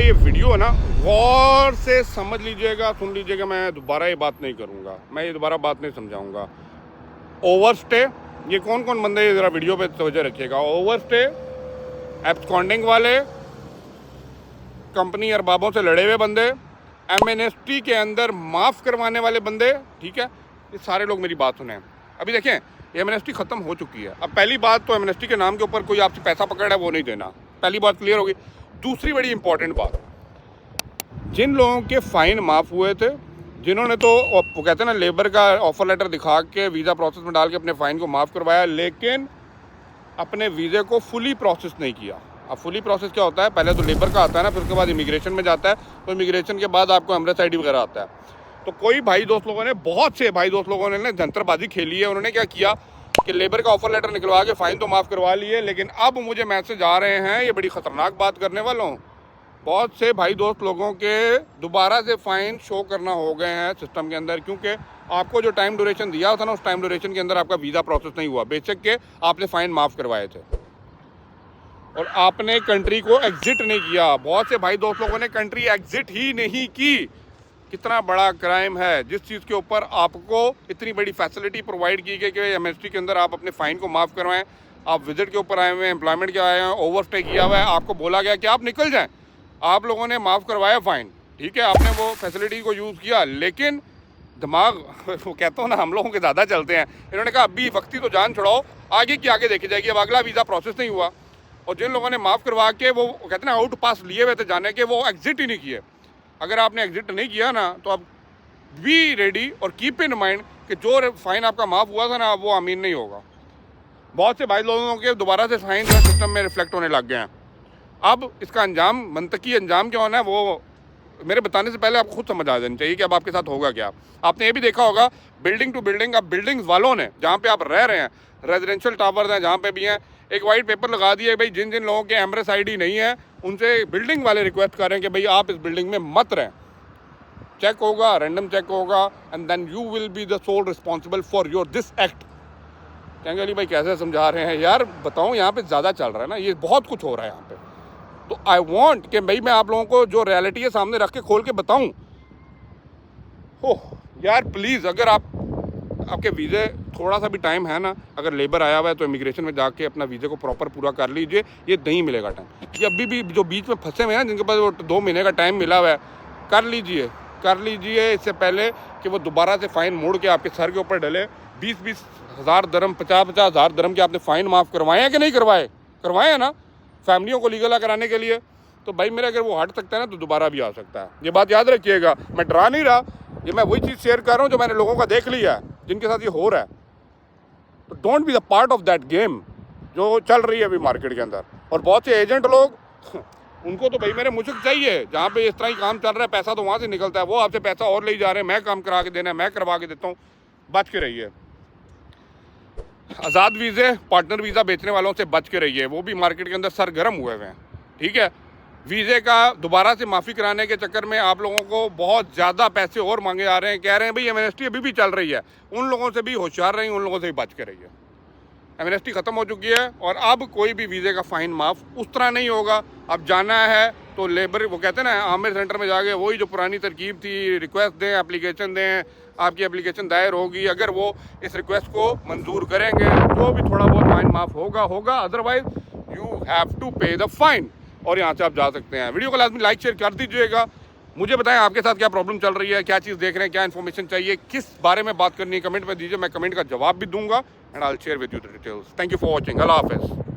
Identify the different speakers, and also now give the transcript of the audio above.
Speaker 1: ये वीडियो है ना, गौर से समझ लीजिएगा, सुन लीजिएगा। मैं दोबारा ये बात नहीं करूँगा, मैं ये दोबारा बात नहीं समझाऊँगा। ओवरस्टे, ये कौन कौन बंदे ज़रा वीडियो पे तवज्जो रखिएगा। ओवरस्टे, एब्सकॉन्डिंग वाले, कंपनी अरबाबों से लड़े हुए बंदे, एमएनएसटी के अंदर माफ़ करवाने वाले बंदे, ठीक है, ये सारे लोग मेरी बात सुने। अभी देखें, एमएनएसटी ख़त्म हो चुकी है। अब पहली बात तो एमएनएसटी के नाम के ऊपर कोई आपसे पैसा पकड़ है वो नहीं देना, पहली बात क्लियर होगी। दूसरी बड़ी इंपॉर्टेंट बात, जिन लोगों के फ़ाइन माफ़ हुए थे, जिन्होंने तो वो कहते हैं ना लेबर का ऑफ़र लेटर दिखा के वीज़ा प्रोसेस में डाल के अपने फ़ाइन को माफ़ करवाया, लेकिन अपने वीज़े को फुली प्रोसेस नहीं किया। अब फुली प्रोसेस क्या होता है, पहले तो लेबर का आता है ना, फिर उसके बाद इमिग्रेशन में जाता है, तो इमिग्रेशन के बाद आपको एमरेस ID वगैरह आता है। तो कोई भाई दोस्त लोगों ने, बहुत से भाई दोस्त लोगों ने जंतरबाजी खेली है। उन्होंने क्या किया कि लेबर का ऑफ़र लेटर निकलवा के फ़ाइन तो माफ़ करवा लिए, लेकिन अब मुझे मैसेज आ रहे हैं, ये बड़ी ख़तरनाक बात करने वाला हूँ, बहुत से भाई दोस्त लोगों के दोबारा से फ़ाइन शो करना हो गए हैं सिस्टम के अंदर, क्योंकि आपको जो टाइम ड्यूरेशन दिया था ना, उस टाइम ड्यूरेशन के अंदर आपका वीज़ा प्रोसेस नहीं हुआ, बेशक के आपने फ़ाइन माफ़ करवाए थे और आपने कंट्री को एग्ज़िट नहीं किया। बहुत से भाई दोस्त लोगों ने कंट्री एग्ज़िट ही नहीं की। कितना बड़ा क्राइम है, जिस चीज़ के ऊपर आपको इतनी बड़ी फैसिलिटी प्रोवाइड की गई कि एमएसटी के अंदर आप अपने फ़ाइन को माफ़ करवाएं। आप विजिट के ऊपर आए हुए हैं, एम्प्लॉयमेंट के आए हैं, ओवरस्टे किया हुआ है, आपको बोला गया कि आप निकल जाएं, आप लोगों ने माफ़ करवाया फ़ाइन, ठीक है, आपने वो फैसिलिटी को यूज़ किया, लेकिन दिमाग वो कहता हूँ ना, हम लोगों के ज़्यादा चलते हैं। इन्होंने कहा अभी वक्ती तो जान छुड़ाओ, आगे की आगे देखी जाएगी। अब अगला वीज़ा प्रोसेस नहीं हुआ और जिन लोगों ने माफ़ करवा के वो कहते हैं ना आउट पास लिए हुए थे जाने के, वो एग्ज़िट ही नहीं किए। अगर आपने एग्ज़िट नहीं किया ना, तो अब बी रेडी और कीप इन माइंड कि जो फ़ाइन आपका माफ़ हुआ था ना, वो अमीन नहीं होगा। बहुत से भाई लोगों के दोबारा से फ़ाइन जो सिस्टम में रिफ्लेक्ट होने लग गए हैं। अब इसका अंजाम, मंतकी अंजाम क्या होना है, वो मेरे बताने से पहले आपको खुद समझ आ जानी चाहिए कि अब आपके साथ होगा क्या। आपने ये भी देखा होगा, बिल्डिंग टू बिल्डिंग, अब बिल्डिंग्स वालों ने, जहाँ पे आप रह रहे हैं, रेजिडेंशियल टावर्स हैं जहाँ पे भी हैं, एक वाइट पेपर लगा दिया भाई, जिन जिन लोगों के एमरेस ID नहीं है, उनसे बिल्डिंग वाले रिक्वेस्ट कर रहे हैं कि भाई आप इस बिल्डिंग में मत रहें। चेक होगा, रैंडम चेक होगा, and then you will be the sole responsible for your this act. कहेंगे अली भाई कैसे समझा रहे हैं यार, बताऊँ, यहाँ पे ज़्यादा चल रहा है ना, ये बहुत कुछ हो रहा है यहाँ पे। तो आई वॉन्ट कि भाई मैं आप लोगों को जो रियलिटी है सामने रख के खोल के बताऊँ। ओह यार प्लीज़, अगर आपके वीज़े थोड़ा सा भी टाइम है ना, अगर लेबर आया हुआ है तो इमिग्रेशन में जाके अपना वीज़े को प्रॉपर पूरा कर लीजिए। ये नहीं मिलेगा टाइम, ये अभी भी जो बीच में फंसे हुए हैं, जिनके पास वो 2 महीने का टाइम मिला हुआ है, कर लीजिए इससे पहले कि वो दोबारा से फ़ाइन मोड़ के आपके सर के ऊपर डले। 20-20 हज़ार दरम, 50-50 हज़ार दरम के आपने फ़ाइन माफ़ करवाए हैं कि नहीं करवाए हैं ना, फैमिलियों को लीगल कराने के लिए। तो भाई मेरा अगर वो हट सकता है ना, तो दोबारा भी आ सकता है। ये बात याद रखिएगा, मैं डरा नहीं रहा, ये मैं वही चीज़ शेयर कर रहा हूँ जो मैंने लोगों का देख लिया है, जिनके साथ ये हो रहा है। तो don't be the part of that game जो चल रही है अभी मार्केट के अंदर। और बहुत से एजेंट लोग उनको तो भाई मेरे मुझक चाहिए, जहाँ पे इस तरह ही काम चल रहा है, पैसा तो वहाँ से निकलता है, वो आपसे पैसा और ले जा रहे हैं, मैं काम करा के देना है, मैं करवा के देता हूँ। बच के रहिए। आज़ाद वीज़े, पार्टनर वीज़ा बेचने वालों से बच के रहिए, वो भी मार्केट के अंदर सरगर्म हुए हैं, ठीक है। वीज़े का दोबारा से माफ़ी कराने के चक्कर में आप लोगों को बहुत ज़्यादा पैसे और मांगे जा रहे हैं। कह रहे हैं भाई एमएनएसटी अभी भी चल रही है, उन लोगों से भी होशियार रहिए, उन लोगों से भी बच के रहिए। एमएनएसटी ख़त्म हो चुकी है और अब कोई भी वीज़े का फ़ाइन माफ़ उस तरह नहीं होगा। अब जाना है तो लेबर, वो कहते हैं ना, आमिर सेंटर में जाके वही जो पुरानी तरकीब थी, रिक्वेस्ट दें, एप्लीकेशन दें, आपकी एप्लीकेशन दायर होगी, अगर वो इस रिक्वेस्ट को मंजूर करेंगे तो भी थोड़ा बहुत फ़ाइन माफ़ होगा, अदरवाइज यू हैव टू पे द फ़ाइन। और यहाँ से आप जा सकते हैं। वीडियो को लाजमी लाइक शेयर कर दीजिएगा। मुझे बताएं आपके साथ क्या प्रॉब्लम चल रही है, क्या चीज़ देख रहे हैं, क्या इन्फॉर्मेशन चाहिए, किस बारे में बात करनी है, कमेंट में दीजिए, मैं कमेंट का जवाब भी दूंगा and I will share with you the details. Thank you for watching. अल्लाह हाफ़िज़।